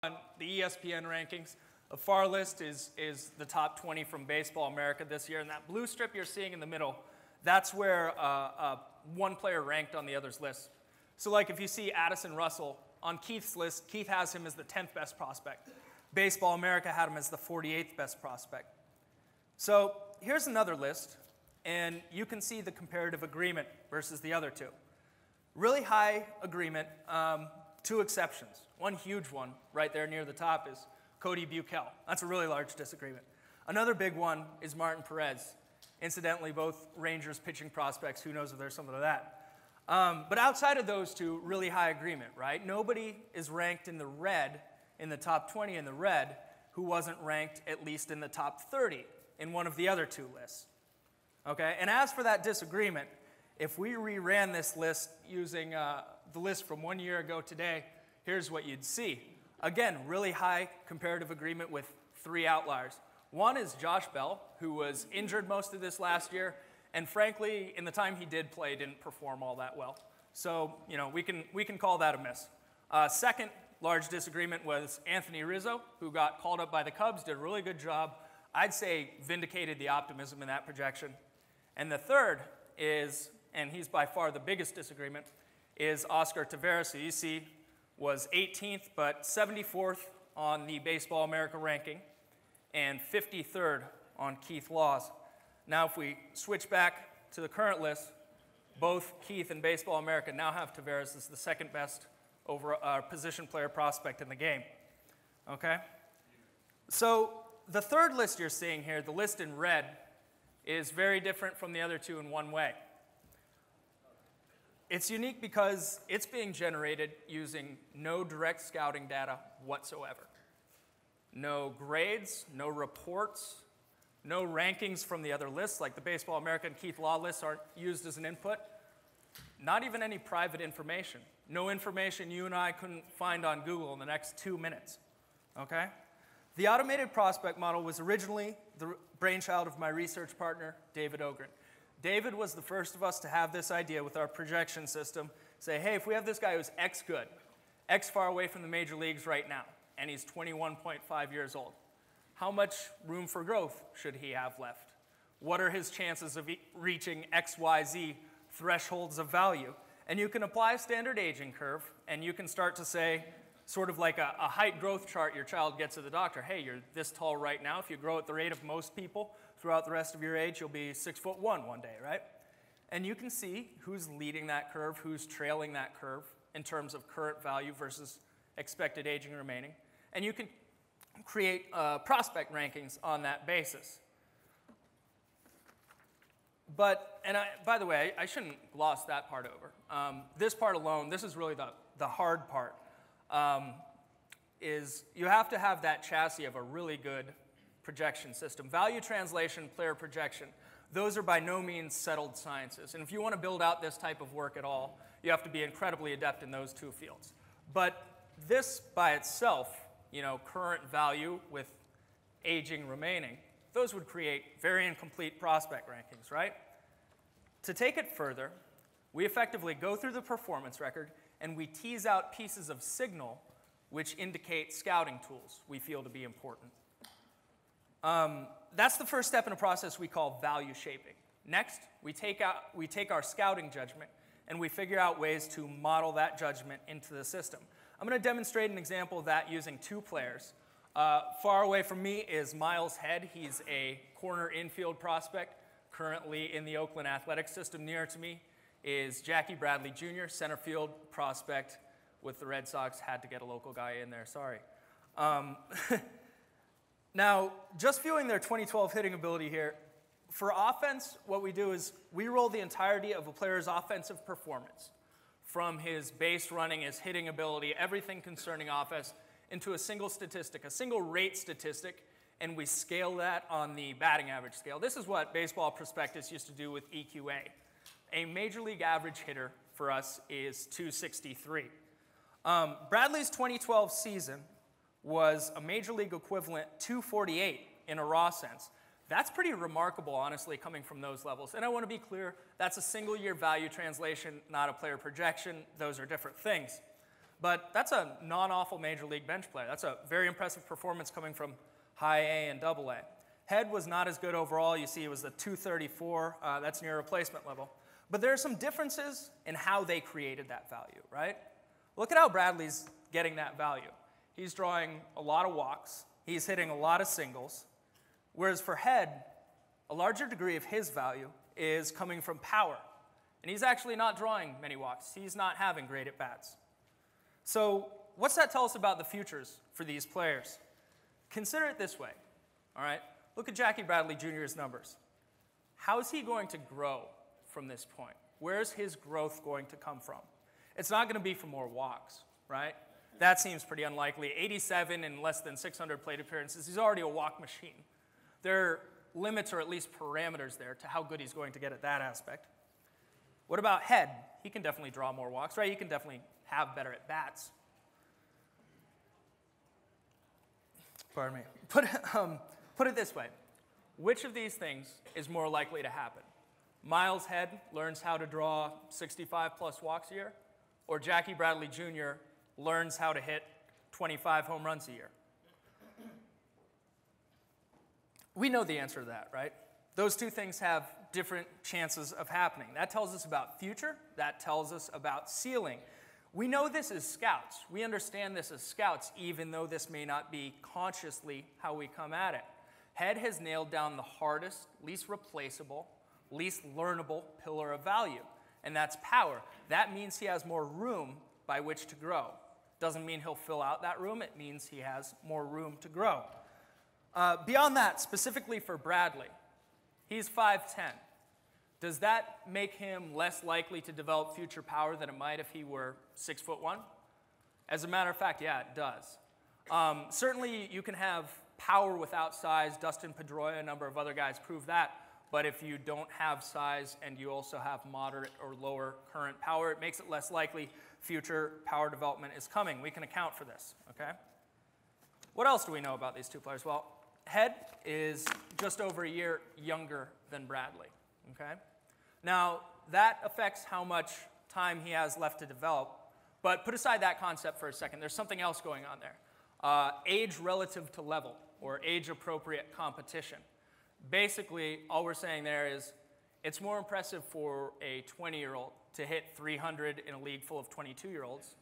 on the ESPN rankings. The far list is the top 20 from Baseball America this year, and that blue strip you're seeing in the middle, that's where one player ranked on the other's list. So like if you see Addison Russell on Keith's list, Keith has him as the 10th best prospect. Baseball America had him as the 48th best prospect. So here's another list, and you can see the comparative agreement versus the other two. Really high agreement, two exceptions. One huge one right there near the top is Cody Buechel. That's a really large disagreement. Another big one is Martin Perez. Incidentally, both Rangers pitching prospects. Who knows if there's something to that. But outside of those two, really high agreement, right? Nobody is ranked in the red, in the top 20 in the red, who wasn't ranked at least in the top 30 in one of the other two lists. Okay? And as for that disagreement, if we reran this list using the list from 1 year ago today, here's what you'd see. Again, really high comparative agreement with three outliers. One is Josh Bell, who was injured most of this last year, and frankly, in the time he did play, didn't perform all that well. So, you know, we can call that a miss. Second large disagreement was Anthony Rizzo, who got called up by the Cubs, did a really good job. I'd say vindicated the optimism in that projection. And the third is, and he's by far the biggest disagreement, is Oscar Taveras, who you see was 18th, but 74th on the Baseball America ranking, and 53rd on Keith Law's. Now, if we switch back to the current list, both Keith and Baseball America now have Taveras as the second best position player prospect in the game. Okay? So the third list you're seeing here, the list in red, is very different from the other two in one way. It's unique because it's being generated using no direct scouting data whatsoever. No grades, no reports, no rankings from the other lists, like the Baseball America and Keith Law lists aren't used as an input. Not even any private information. No information you and I couldn't find on Google in the next 2 minutes. Okay? The automated prospect model was originally the brainchild of my research partner, David Ogren. David was the first of us to have this idea with our projection system, say, hey, if we have this guy who's X good, X far away from the major leagues right now, and he's 21.5 years old, how much room for growth should he have left? What are his chances of reaching X, Y, Z thresholds of value? And you can apply a standard aging curve, and you can start to say, sort of like a height growth chart your child gets at the doctor. Hey, you're this tall right now. If you grow at the rate of most people throughout the rest of your age, you'll be 6'1" one day, right? And you can see who's leading that curve, who's trailing that curve in terms of current value versus expected aging remaining. And you can create prospect rankings on that basis. But, and by the way, I shouldn't gloss that part over. This part alone, this is really the hard part. Is you have to have that chassis of a really good projection system. Value translation, player projection, those are by no means settled sciences. And if you want to build out this type of work at all, you have to be incredibly adept in those two fields. But this by itself, you know, current value with aging remaining, those would create very incomplete prospect rankings, right? To take it further, we effectively go through the performance record and we tease out pieces of signal which indicate scouting tools we feel to be important. That's the first step in a process we call value shaping. Next, we take our scouting judgment and we figure out ways to model that judgment into the system. I'm going to demonstrate an example of that using two players. Far away from me is Miles Head. He's a corner infield prospect currently in the Oakland Athletics system. Nearer to me is Jackie Bradley Jr., center field prospect with the Red Sox. Had to get a local guy in there, sorry. Now, just viewing their 2012 hitting ability here, for offense, what we do is we roll the entirety of a player's offensive performance, from his base running, his hitting ability, everything concerning offense, into a single statistic, a single rate statistic, and we scale that on the batting average scale. This is what Baseball Prospectus used to do with EQA. A major league average hitter for us is 263. Bradley's 2012 season was a major league equivalent 248 in a raw sense. That's pretty remarkable, honestly, coming from those levels. And I want to be clear, that's a single year value translation, not a player projection. Those are different things. But that's a non-awful major league bench player. That's a very impressive performance coming from high A and double A. Head was not as good overall. You see it was a 234. That's near replacement level. But there are some differences in how they created that value, right? Look at how Bradley's getting that value. He's drawing a lot of walks. He's hitting a lot of singles. Whereas for Head, a larger degree of his value is coming from power. And he's actually not drawing many walks. He's not having great at-bats. So what's that tell us about the futures for these players? Consider it this way, all right? Look at Jackie Bradley Jr.'s numbers. How is he going to grow from this point? Where's his growth going to come from? It's not going to be from more walks, right? That seems pretty unlikely. 87 in less than 600 plate appearances. He's already a walk machine. There are limits or at least parameters there to how good he's going to get at that aspect. What about Head? He can definitely draw more walks, right? He can definitely have better at-bats. Pardon me. Put it this way. Which of these things is more likely to happen? Miles Head learns how to draw 65-plus walks a year, or Jackie Bradley Jr. learns how to hit 25 home runs a year? We know the answer to that, right? Those two things have different chances of happening. That tells us about future. That tells us about ceiling. We know this as scouts. We understand this as scouts, even though this may not be consciously how we come at it. Head has nailed down the hardest, least replaceable, least learnable pillar of value, and that's power. That means he has more room by which to grow. Doesn't mean he'll fill out that room. It means he has more room to grow. Beyond that, specifically for Bradley, he's 5'10". Does that make him less likely to develop future power than it might if he were 6'1"? As a matter of fact, yeah, it does. Certainly, you can have power without size. Dustin Pedroia, a number of other guys prove that. But if you don't have size and you also have moderate or lower current power, it makes it less likely future power development is coming. We can account for this, okay? What else do we know about these two players? Well, Head is just over a year younger than Bradley, okay? Now, that affects how much time he has left to develop, but put aside that concept for a second. There's something else going on there. Age relative to level, or age-appropriate competition. Basically, all we're saying there is it's more impressive for a 20-year-old to hit 300 in a league full of 22-year-olds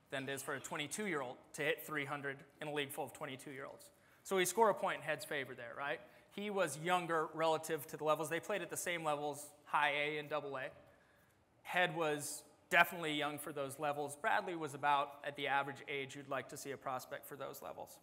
than it is for a 22-year-old to hit 300 in a league full of 22-year-olds. So we score a point in Head's favor there, right? He was younger relative to the levels. They played at the same levels, high A and double A. Head was definitely young for those levels. Bradley was about at the average age you'd like to see a prospect for those levels.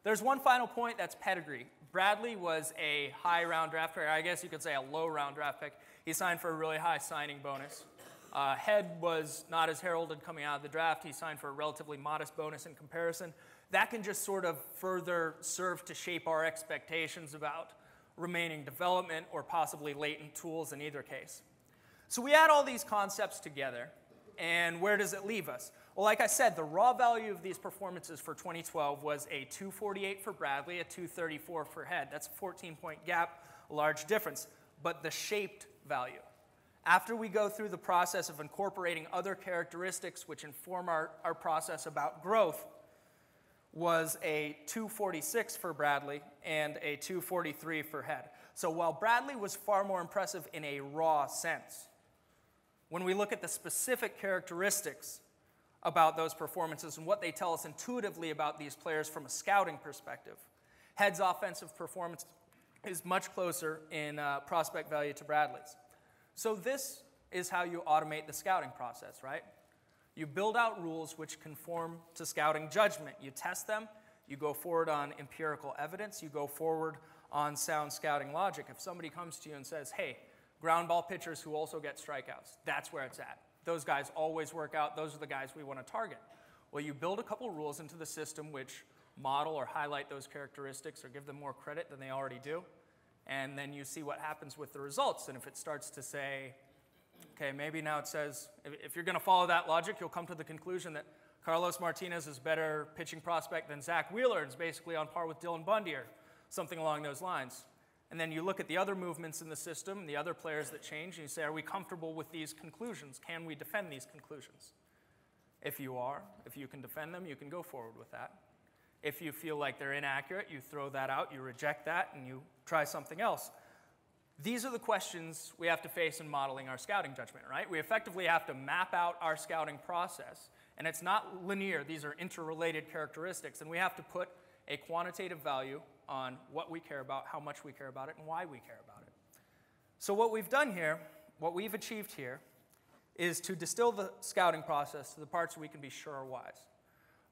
There's one final point, that's pedigree. Bradley was a high round draft pick, or I guess you could say a low round draft pick. He signed for a really high signing bonus. Head was not as heralded coming out of the draft. He signed for a relatively modest bonus in comparison. That can just sort of further serve to shape our expectations about remaining development or possibly latent tools in either case. So we add all these concepts together, and where does it leave us? Well, like I said, the raw value of these performances for 2012 was a 248 for Bradley, a 234 for Head. That's a 14-point gap, a large difference. But the shaped value, after we go through the process of incorporating other characteristics which inform our process about growth, was a 246 for Bradley and a 243 for Head. So while Bradley was far more impressive in a raw sense, when we look at the specific characteristics about those performances and what they tell us intuitively about these players from a scouting perspective, Head's offensive performance is much closer in prospect value to Bradley's. So this is how you automate the scouting process, right? You build out rules which conform to scouting judgment. You test them. You go forward on empirical evidence. You go forward on sound scouting logic. If somebody comes to you and says, hey, ground ball pitchers who also get strikeouts, that's where it's at. Those guys always work out. Those are the guys we want to target. Well, you build a couple rules into the system which model or highlight those characteristics or give them more credit than they already do. And then you see what happens with the results. And if it starts to say, okay, maybe now it says, if you're going to follow that logic, you'll come to the conclusion that Carlos Martinez is a better pitching prospect than Zach Wheeler and is basically on par with Dylan Bundy or something along those lines. And then you look at the other movements in the system, the other players that change, and you say, are we comfortable with these conclusions? Can we defend these conclusions? If you are, if you can defend them, you can go forward with that. If you feel like they're inaccurate, you throw that out, you reject that, and you try something else. These are the questions we have to face in modeling our scouting judgment, right? We effectively have to map out our scouting process, and it's not linear. These are interrelated characteristics, and we have to put a quantitative value on what we care about, how much we care about it, and why we care about it. So what we've done here, what we've achieved here, is to distill the scouting process to the parts we can be sure are wise,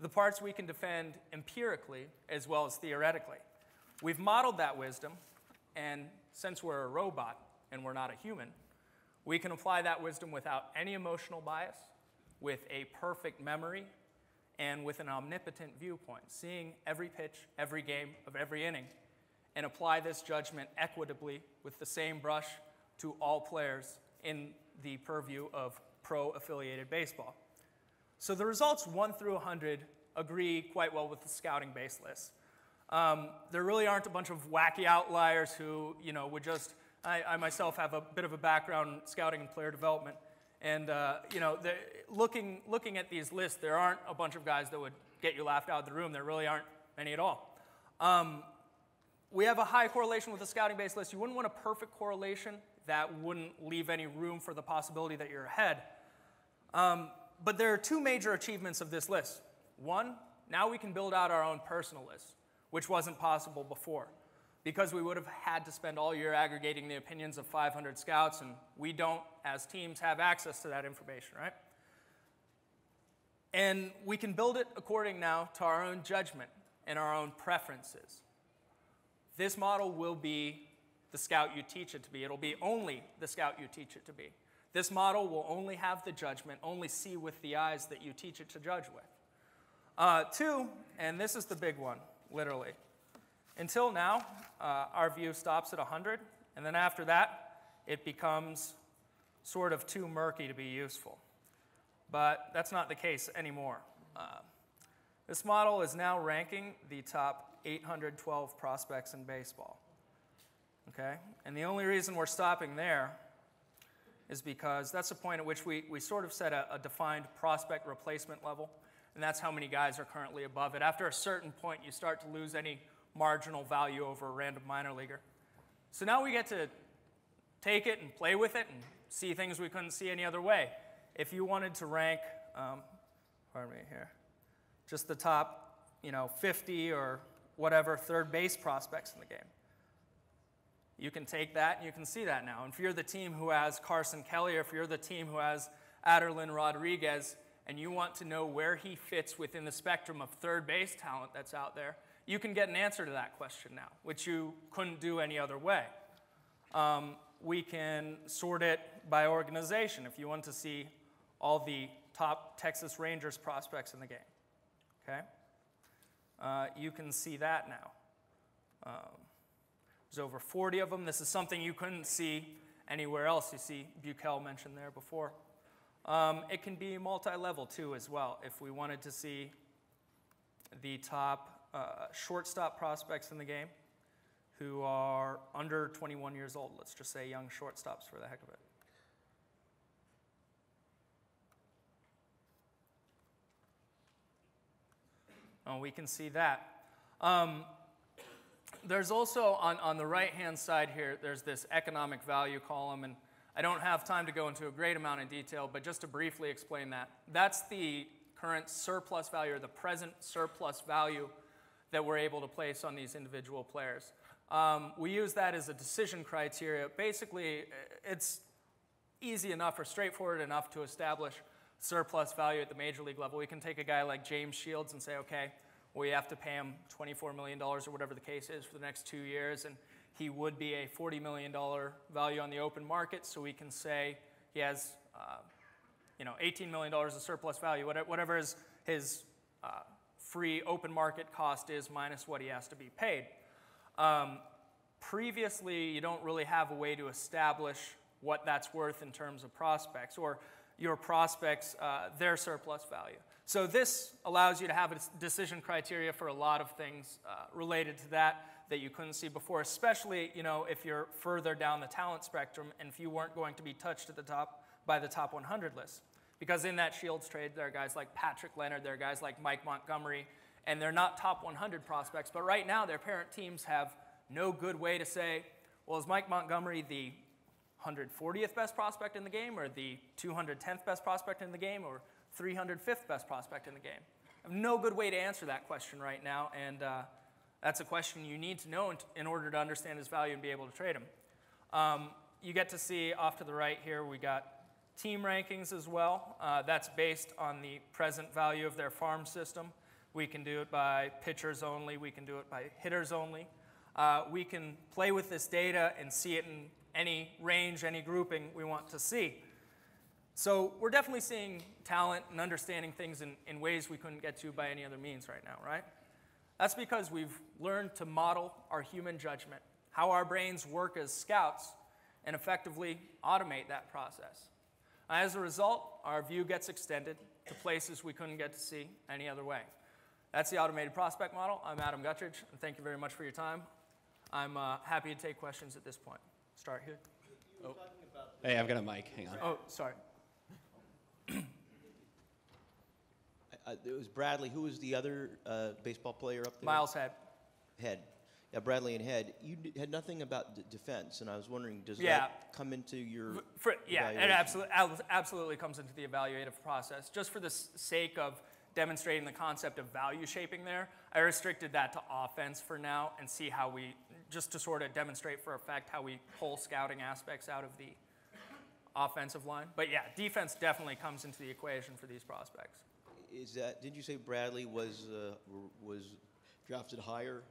the parts we can defend empirically as well as theoretically. We've modeled that wisdom, and since we're a robot and we're not a human, we can apply that wisdom without any emotional bias, with a perfect memory, and with an omnipotent viewpoint, seeing every pitch, every game of every inning, and apply this judgment equitably with the same brush to all players in the purview of pro-affiliated baseball. So the results 1 through 100 agree quite well with the scouting base list. There really aren't a bunch of wacky outliers who, would just, I myself have a bit of a background in scouting and player development, and, looking at these lists, there aren't a bunch of guys that would get you laughed out of the room. There really aren't many at all. We have a high correlation with the scouting base list. You wouldn't want a perfect correlation. That wouldn't leave any room for the possibility that you're ahead. But there are two major achievements of this list. One, now we can build out our own personal list, which wasn't possible before, because we would have had to spend all year aggregating the opinions of 500 scouts, and we don't, as teams, have access to that information, right? And we can build it according now to our own judgment and our own preferences. This model will be the scout you teach it to be. It'll be only the scout you teach it to be. This model will only have the judgment, only see with the eyes that you teach it to judge with. Two, and this is the big one, literally. Until now, our view stops at 100, and then after that, it becomes sort of too murky to be useful. But that's not the case anymore. This model is now ranking the top 812 prospects in baseball. Okay? And the only reason we're stopping there is because that's the point at which we sort of set a defined prospect replacement level, and that's how many guys are currently above it. After a certain point, you start to lose any marginal value over a random minor leaguer. So now we get to take it and play with it and see things we couldn't see any other way. If you wanted to rank, just the top, 50 or whatever third base prospects in the game, you can take that and you can see that now. And if you're the team who has Carson Kelly, or if you're the team who has Aderlin Rodriguez, and you want to know where he fits within the spectrum of third base talent that's out there, you can get an answer to that question now, which you couldn't do any other way. We can sort it by organization if you want to see all the top Texas Rangers prospects in the game. Okay? You can see that now. There's over 40 of them. This is something you couldn't see anywhere else. You see Buechel mentioned there before. It can be multi-level too as well. If we wanted to see the top shortstop prospects in the game who are under 21 years old, let's just say young shortstops for the heck of it. We can see that. There's also, on the right-hand side here, there's this economic value column, and I don't have time to go into a great amount of detail, but just to briefly explain that. That's the current surplus value, or the present surplus value that we're able to place on these individual players. We use that as a decision criteria. Basically, it's easy enough or straightforward enough to establish surplus value at the major league level. We can take a guy like James Shields and say, okay, we have to pay him $24 million or whatever the case is for the next 2 years, and he would be a $40 million value on the open market, so we can say he has $18 million of surplus value, whatever his free open market cost is minus what he has to be paid. Previously, you don't really have a way to establish what that's worth in terms of prospects, or your prospects, their surplus value. So this allows you to have a decision criteria for a lot of things related to that you couldn't see before, especially if you're further down the talent spectrum and if you weren't going to be touched at the top by the top 100 list. Because in that Shields trade, there are guys like Patrick Leonard, there are guys like Mike Montgomery, and they're not top 100 prospects. But right now, their parent teams have no good way to say, well, is Mike Montgomery the 140th best prospect in the game, or the 210th best prospect in the game, or 305th best prospect in the game? I have no good way to answer that question right now, and that's a question you need to know in order to understand his value and be able to trade him. You get to see off to the right here, we got team rankings as well. That's based on the present value of their farm system. We can do it by pitchers only. We can do it by hitters only. We can play with this data and see it in any range, any grouping we want to see. So we're definitely seeing talent and understanding things in ways we couldn't get to by any other means right now, right? That's because we've learned to model our human judgment, how our brains work as scouts, and effectively automate that process. As a result, our view gets extended to places we couldn't get to see any other way. That's the automated prospect model. I'm Adam Guttridge, and thank you very much for your time. I'm happy to take questions at this point. Start here. Oh. Hey, I've got a mic. Hang on. Oh, sorry. It was Bradley. Who was the other baseball player up there? Miles Head. Head. Yeah, Bradley and Head. You had nothing about defense, and I was wondering, does that come into your yeah, it absolutely comes into the evaluative process. Just for the sake of demonstrating the concept of value shaping there, I restricted that to offense for now and see how we, just to sort of demonstrate for effect how we pull scouting aspects out of the offensive line. But yeah, defense definitely comes into the equation for these prospects. Did you say Bradley was drafted higher?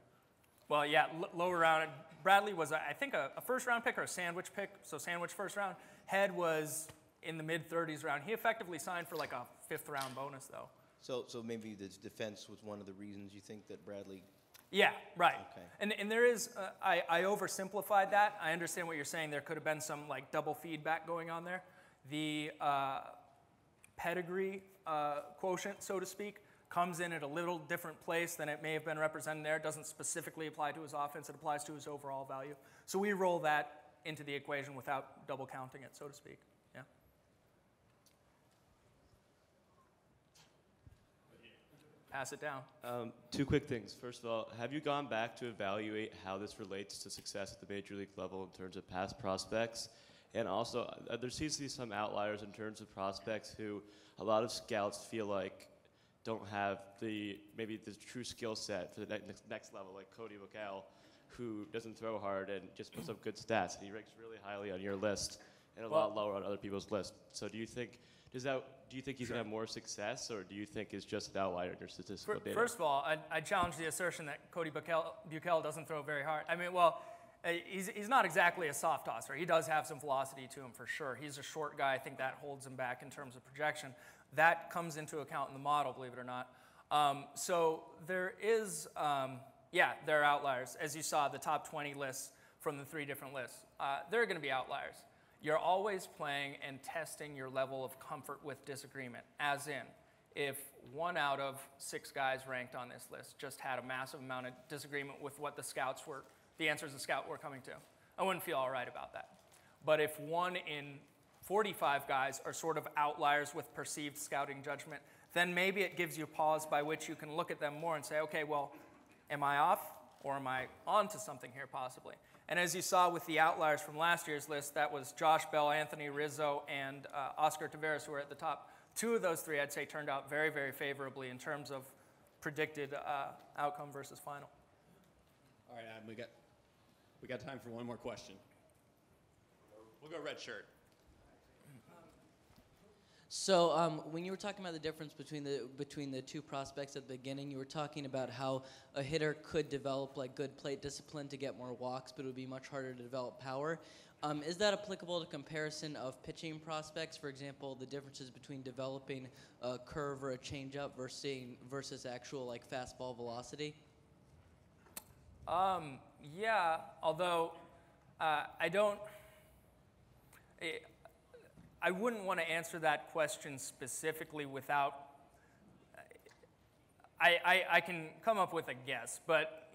Well, yeah, lower round. Bradley was, I think, a first-round pick or a sandwich pick, so sandwich first round. Head was in the mid-30s round. He effectively signed for like a fifth-round bonus, though. So maybe the defense was one of the reasons you think that Bradley... Yeah, right. Okay. And there is, I oversimplified that. I understand what you're saying. There could have been some like double feedback going on there. The pedigree quotient, so to speak, comes in at a little different place than it may have been represented there. It doesn't specifically apply to his offense. It applies to his overall value. So we roll that into the equation without double counting it, so to speak. Yeah. Pass it down. Two quick things. First of all, have you gone back to evaluate how this relates to success at the major league level in terms of past prospects? And also, there seems to be some outliers in terms of prospects who a lot of scouts feel like don't have maybe the true skill set for the next level, like Cody Buckell, who doesn't throw hard and just puts up good stats. And he ranks really highly on your list and a lot lower on other people's list. So do you think he's gonna have more success, or do you think it's just an outlier in your statistical data? First of all, I challenge the assertion that Cody Buckell doesn't throw very hard. I mean, well, he's not exactly a soft tosser. He does have some velocity to him for sure. He's a short guy. I think that holds him back in terms of projection. That comes into account in the model, believe it or not. So there is, there are outliers. As you saw, the top 20 lists from the 3 different lists. There are going to be outliers. You're always playing and testing your level of comfort with disagreement, as in, if 1 out of 6 guys ranked on this list just had a massive amount of disagreement with what the answers the scout were coming to, I wouldn't feel all right about that. But if 1 in 45 guys are sort of outliers with perceived scouting judgment, then maybe it gives you pause by which you can look at them more and say, okay, well, am I off or am I on to something here possibly? And as you saw with the outliers from last year's list, that was Josh Bell, Anthony Rizzo, and Oscar Taveras, who were at the top. 2 of those 3, I'd say, turned out very, very favorably in terms of predicted outcome versus final. All right, Adam, we got time for one more question. We'll go red shirt. So when you were talking about the difference between the 2 prospects at the beginning, you were talking about how a hitter could develop like good plate discipline to get more walks, but it would be much harder to develop power. Is that applicable to comparison of pitching prospects? For example, the differences between developing a curve or a changeup versus actual like fastball velocity? Yeah, although I wouldn't want to answer that question specifically without, I can come up with a guess, but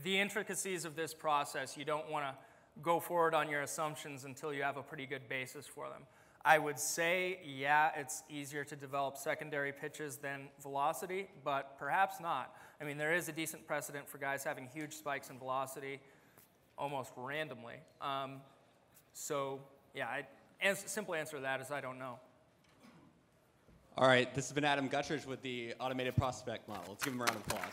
the intricacies of this process, you don't want to go forward on your assumptions until you have a pretty good basis for them. I would say, yeah, it's easier to develop secondary pitches than velocity, but perhaps not. I mean, there is a decent precedent for guys having huge spikes in velocity almost randomly. So, yeah, simple answer to that is I don't know. All right, this has been Adam Guttridge with the automated prospect model. Let's give him a round of applause.